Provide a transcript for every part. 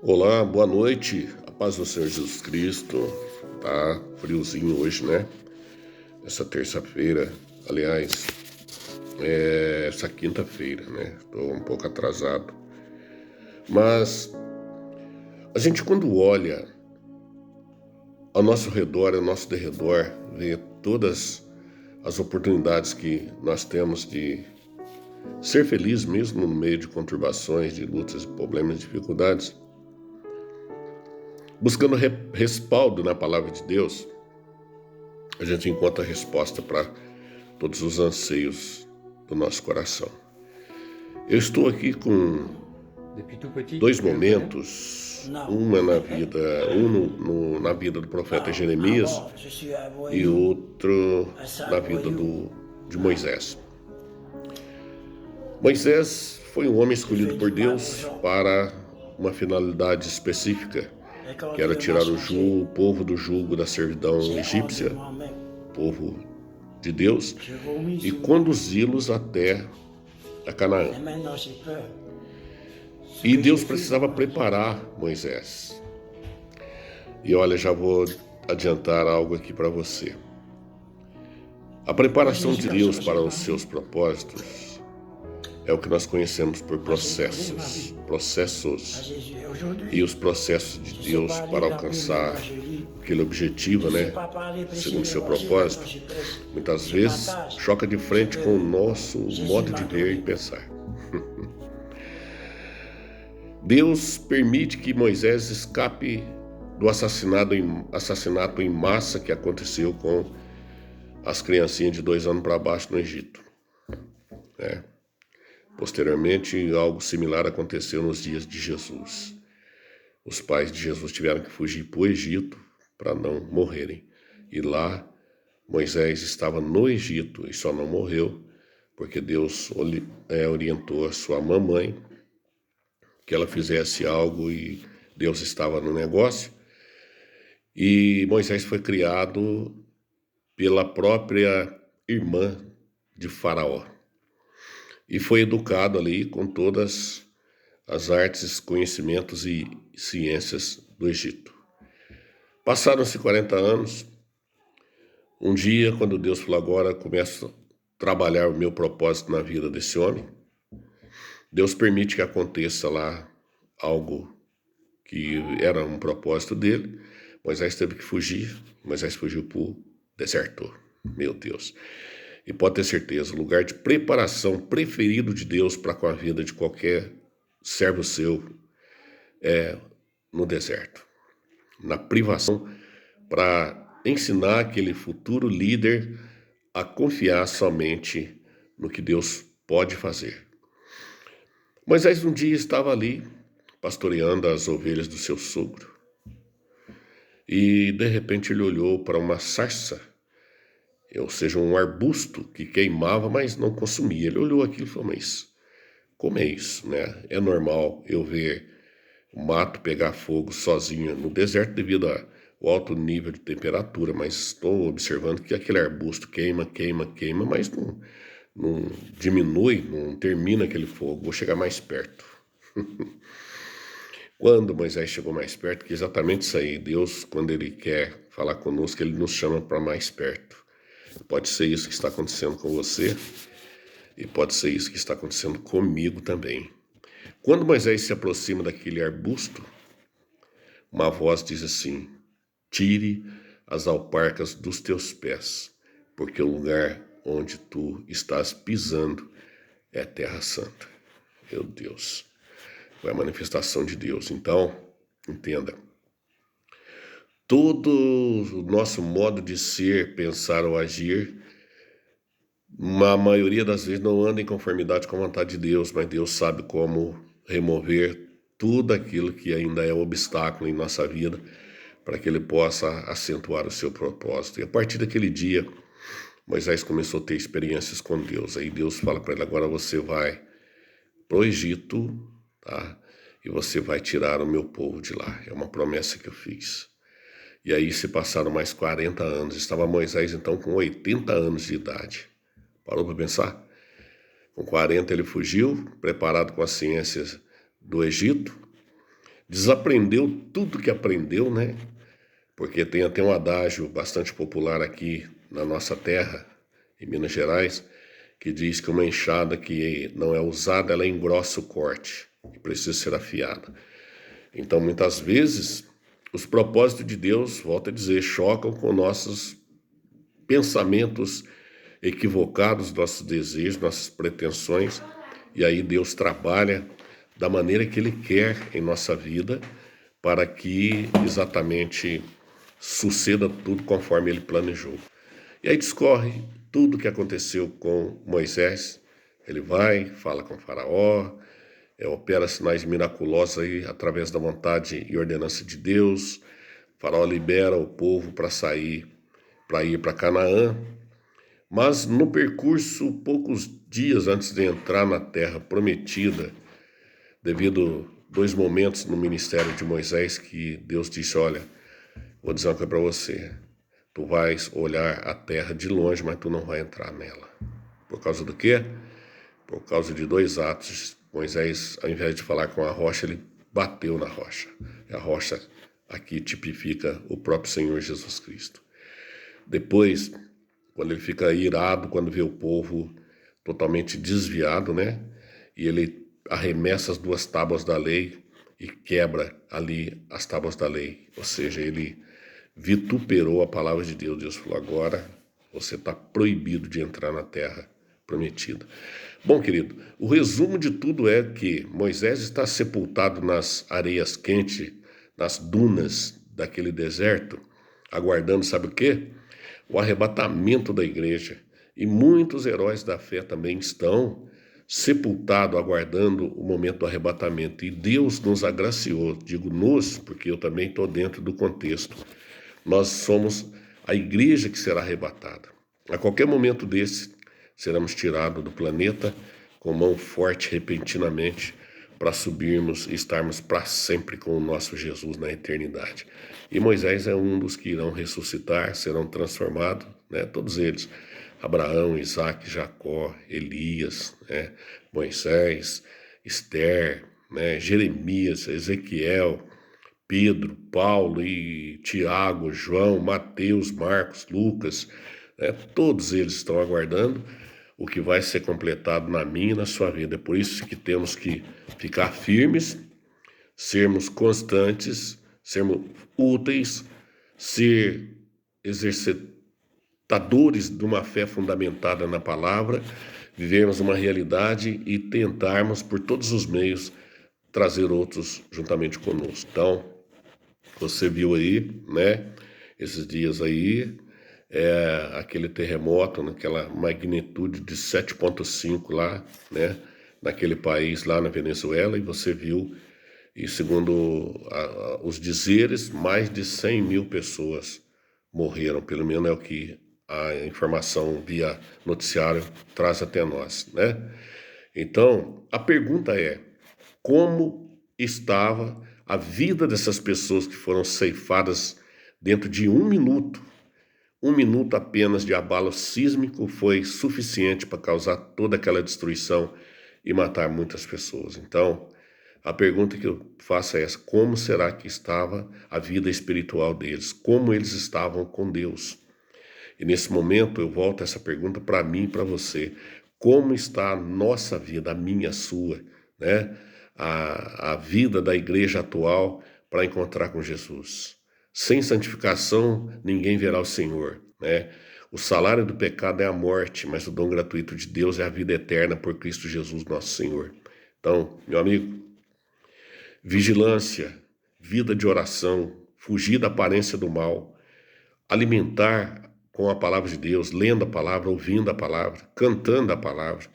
Olá, boa noite, a paz do Senhor Jesus Cristo. Tá friozinho hoje, né? Essa terça-feira, aliás, essa quinta-feira, né? Tô um pouco atrasado. Mas a gente quando olha ao nosso redor, ao nosso derredor, vê todas as oportunidades que nós temos de ser feliz mesmo no meio de conturbações, de lutas, problemas, dificuldades, buscando respaldo na palavra de Deus, a gente encontra a resposta para todos os anseios do nosso coração. Eu estou aqui com dois momentos, uma na vida, na vida do profeta Jeremias e outro na vida de Moisés. Moisés foi um homem escolhido por Deus para uma finalidade específica, que era tirar o povo do jugo da servidão egípcia, povo de Deus, e conduzi-los até a Canaã. E Deus precisava preparar Moisés. E olha, já vou adiantar algo aqui para você. A preparação de Deus para os seus propósitos é o que nós conhecemos por processos. E os processos de Deus para alcançar aquele objetivo, né? Segundo o seu propósito, muitas vezes choca de frente com o nosso modo de ver e pensar. Deus permite que Moisés escape do assassinato em massa que aconteceu com as criancinhas de 2 anos para baixo no Egito. Posteriormente, algo similar aconteceu nos dias de Jesus. Os pais de Jesus tiveram que fugir para o Egito para não morrerem. E lá, Moisés estava no Egito e só não morreu porque Deus orientou a sua mamãe que ela fizesse algo e Deus estava no negócio. E Moisés foi criado pela própria irmã de Faraó. E foi educado ali com todas as artes, conhecimentos e ciências do Egito. Passaram-se 40 anos. Um dia, quando Deus falou, agora começo a trabalhar o meu propósito na vida desse homem, Deus permite que aconteça lá algo que era um propósito dele. Moisés teve que fugir. Moisés fugiu para o deserto. Meu Deus. E pode ter certeza, o lugar de preparação preferido de Deus para com a vida de qualquer servo seu é no deserto. Na privação, para ensinar aquele futuro líder a confiar somente no que Deus pode fazer. Moisés um dia estava ali, pastoreando as ovelhas do seu sogro. E de repente ele olhou para uma sarça, ou seja, um arbusto que queimava, mas não consumia. Ele olhou aquilo e falou, mas como é isso, né? É normal eu ver o mato pegar fogo sozinho no deserto devido ao alto nível de temperatura, mas estou observando que aquele arbusto queima, mas não diminui, não termina aquele fogo. Vou chegar mais perto. Quando Moisés chegou mais perto, que é exatamente isso aí, Deus, quando Ele quer falar conosco, Ele nos chama para mais perto. Pode ser isso que está acontecendo com você e pode ser isso que está acontecendo comigo também. Quando Moisés se aproxima daquele arbusto, uma voz diz assim, tire as alparcas dos teus pés, porque o lugar onde tu estás pisando é terra santa. Meu Deus, foi a manifestação de Deus. Então, entenda, todo o nosso modo de ser, pensar ou agir, a maioria das vezes não anda em conformidade com a vontade de Deus, mas Deus sabe como remover tudo aquilo que ainda é obstáculo em nossa vida para que Ele possa acentuar o seu propósito. E a partir daquele dia, Moisés começou a ter experiências com Deus. Aí Deus fala para ele, agora você vai para o Egito, tá? E você vai tirar o meu povo de lá. É uma promessa que eu fiz. E aí se passaram mais 40 anos. Estava Moisés então com 80 anos de idade. Parou para pensar? Com 40 ele fugiu, preparado com as ciências do Egito. desaprendeu tudo que aprendeu, né? Porque tem até um adágio bastante popular aqui na nossa terra, em Minas Gerais, que diz que uma enxada que não é usada, ela engrossa o corte e precisa ser afiada. Então, muitas vezes, os propósitos de Deus, volto a dizer, chocam com nossos pensamentos equivocados, nossos desejos, nossas pretensões, e aí Deus trabalha da maneira que Ele quer em nossa vida, para que exatamente suceda tudo conforme Ele planejou. E aí discorre tudo o que aconteceu com Moisés. Ele vai, fala com Faraó, opera sinais miraculosos aí através da vontade e ordenança de Deus. Faraó libera o povo para sair, para ir para Canaã. Mas no percurso, poucos dias antes de entrar na terra prometida, devido a 2 momentos no ministério de Moisés que Deus disse, olha, vou dizer uma coisa para você, tu vais olhar a terra de longe, mas tu não vai entrar nela. Por causa do quê? Por causa de 2 atos. Moisés, ao invés de falar com a rocha, ele bateu na rocha. E a rocha aqui tipifica o próprio Senhor Jesus Cristo. Depois, quando ele fica irado, quando vê o povo totalmente desviado, né? E ele arremessa as 2 tábuas da lei e quebra ali as tábuas da lei. Ou seja, ele vituperou a palavra de Deus. Deus falou, agora você está proibido de entrar na terra prometida. Bom, querido, o resumo de tudo é que Moisés está sepultado nas areias quentes, nas dunas daquele deserto, aguardando, sabe o quê? O arrebatamento da igreja. E muitos heróis da fé também estão sepultados, aguardando o momento do arrebatamento. E Deus nos agraciou, digo nos, porque eu também estou dentro do contexto. Nós somos a igreja que será arrebatada. A qualquer momento desse, seremos tirados do planeta com mão forte repentinamente para subirmos e estarmos para sempre com o nosso Jesus na eternidade. E Moisés é um dos que irão ressuscitar, serão transformados, né? Todos eles, Abraão, Isaac, Jacó, Elias, né? Moisés, Esther, né? Jeremias, Ezequiel, Pedro, Paulo e Tiago, João, Mateus, Marcos, Lucas, né? Todos eles estão aguardando o que vai ser completado na minha e na sua vida. É por isso que temos que ficar firmes, sermos constantes, sermos úteis, ser exercitadores de uma fé fundamentada na palavra, vivermos uma realidade e tentarmos por todos os meios trazer outros juntamente conosco. Então, você viu aí, né, esses dias aí, aquele terremoto naquela magnitude de 7,5 lá, né, naquele país lá na Venezuela, e você viu, e segundo os dizeres, mais de 100 mil pessoas morreram, pelo menos é o que a informação via noticiário traz até nós, né? Então, a pergunta é, como estava a vida dessas pessoas que foram ceifadas dentro de 1 minuto? 1 minuto apenas de abalo sísmico foi suficiente para causar toda aquela destruição e matar muitas pessoas. Então, a pergunta que eu faço é essa: como será que estava a vida espiritual deles? Como eles estavam com Deus? E nesse momento eu volto essa pergunta para mim e para você. Como está a nossa vida, a minha, a sua, né? A vida da igreja atual para encontrar com Jesus. Sem santificação, ninguém verá o Senhor, né? O salário do pecado é a morte, mas o dom gratuito de Deus é a vida eterna por Cristo Jesus, nosso Senhor. Então, meu amigo, vigilância, vida de oração, fugir da aparência do mal, alimentar com a palavra de Deus, lendo a palavra, ouvindo a palavra, cantando a palavra.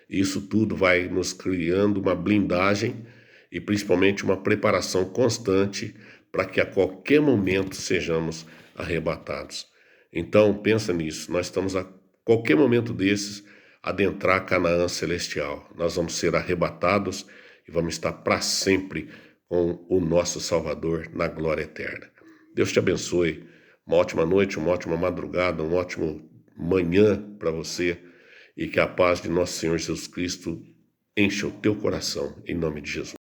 Isso tudo vai nos criando uma blindagem e principalmente uma preparação constante para que a qualquer momento sejamos arrebatados. Então, pensa nisso, nós estamos a qualquer momento desses adentrar Canaã celestial. Nós vamos ser arrebatados e vamos estar para sempre com o nosso Salvador na glória eterna. Deus te abençoe. Uma ótima noite, uma ótima madrugada, um ótimo manhã para você e que a paz de nosso Senhor Jesus Cristo encha o teu coração, em nome de Jesus.